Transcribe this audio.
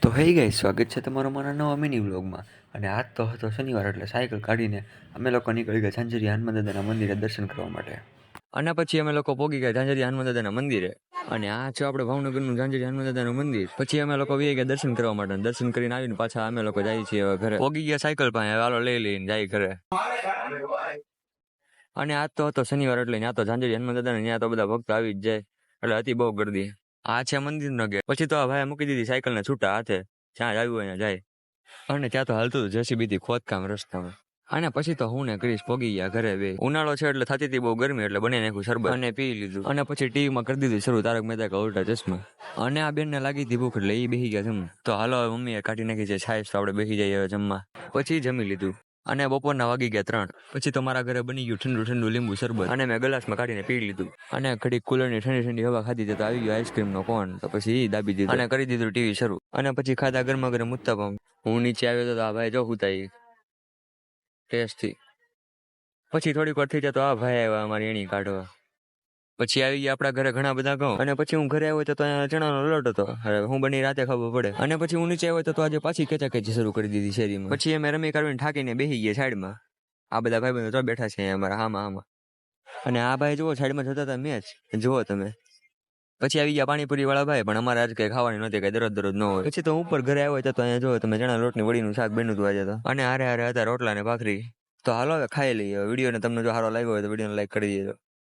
તો હે ગાઈસ, સ્વાગત છે તમારો મારા નવા મિની વ્લોગમાં. અને આજ તો હતો શનિવાર, એટલે સાયકલ કાઢીને અમે લોકો નીકળી ગયા ઝાંઝરી હનુમાન દાદાના મંદિરે દર્શન કરવા માટે. અને પછી અમે લોકો પોગી ગયા ઝાંઝરી હનુમાન દાદાના મંદિરે. અને આ છે આપણે ભાવનગરનું ઝાંઝરી હનુમાન દાદાનું મંદિર. પછી અમે લોકો વી ગયા દર્શન કરવા માટે. દર્શન કરીને આવીને પાછા અમે લોકો જઈએ છીએ હવે ઘરે. પોગી ગયા સાયકલ પાસે, હાલો લઈ લઈને જાય ઘરે. અને આજ તો હતો શનિવાર, એટલે ત્યાં તો ઝાંઝરી હનુમાન દાદાને ત્યાં તો બધા ભક્તો આવી જ જાય, એટલે હતી બહુ ગર્દી. આ છે મંદિરનો ગેટ. પછી તો આ ભાઈ મૂકી દીધી સાયકલને છૂટા હાથે, જ્યાં આવ્યું અહીંયા જાય. અને ત્યાં તો હાલતું જેસીબીથી ખોદકામ રસ્તામાં. અને પછી તો હું ને ક્રિશ પોગી ગયા ઘરે બે. ઉનાળો છે એટલે થતી હતી બહુ ગરમી, એટલે બની નાખ્યું શરબત અને પી લીધું. અને પછી ટીવીમાં કરી દીધું શરૂ તારક મહેતા કા ઉલ્ટા ચશ્મા. અને આ બેનને લાગી હતી ભૂખ, એટલે એ બેસી ગયા જમવા. તો હાલો હવે મમ્મીએ કાઢી નાખી છે છાશ, તો આપણે બેસી જઈએ હવે જમવા. પછી જમી લીધું. અને બપોરના વાગી ગયા 3. પછી તો મારા ઘરે બની ગયું ઠંડુ ઠંડુ લીંબુ શરબત, અને મેં ગ્લાસમાં કાઢીને પી લીધું. અને ઘડી કુલરની ઠંડી ઠંડી હવા ખાધી, તો આવી ગયો આઈસ્ક્રીમનો કોન. તો પછી એ દાબી દીધું અને કરી દીધું ટીવી શરૂ. અને પછી ખાધા ગરમા ગરમ ઉત્તપમ. હું નીચે આવ્યો તો આ ભાઈ જો હુતાઈ ટેસ્ટથી. પછી થોડીક વાર થઈ જાય તો આ ભાઈ આવ્યા અમારી એણી કાઢવા. પછી આવી ગયા આપણા ઘરે ઘણા બધા ઘઉં. અને પછી હું ઘરે આવ્યો તો અહીંયા ચણાનો લોટ હતો. હવે હું બની રાતે ખબર પડે. અને પછી હું નીચે આવ્યો તો આજે પાછી ખેંચાખેંચી શરૂ કરી દીધી શેરીમાં. પછી અમે રમી કાઢીને ઠાકીને બેસી ગયા સાઈડમાં. આ બધા ભાઈબંધો તો બેઠા છે અમારા હામાં. અને આ ભાઈ જુઓ સાઈડમાં જોતા હતા મેચ, જુઓ તમે. પછી આવી ગયા પાણીપુરી વાળા ભાઈ, પણ અમારે આજ કઈ ખાવાની નહોતી, કઈ દરરોજ ન હોય. પછી તો ઉપર ઘરે આવ્યો તો અહીંયા જોવો તમે, ચણા લોટની વડીનું શાક બન્યું હતું આજે તો. અને હારે હારે હતા રોટલા ને ભાખરી. તો હાલો હવે ખાઈ લઈએ. વિડીયોને તમને જો સારો લાગ્યો હોય તો વિડીયોને લાઈક કરી દેજો.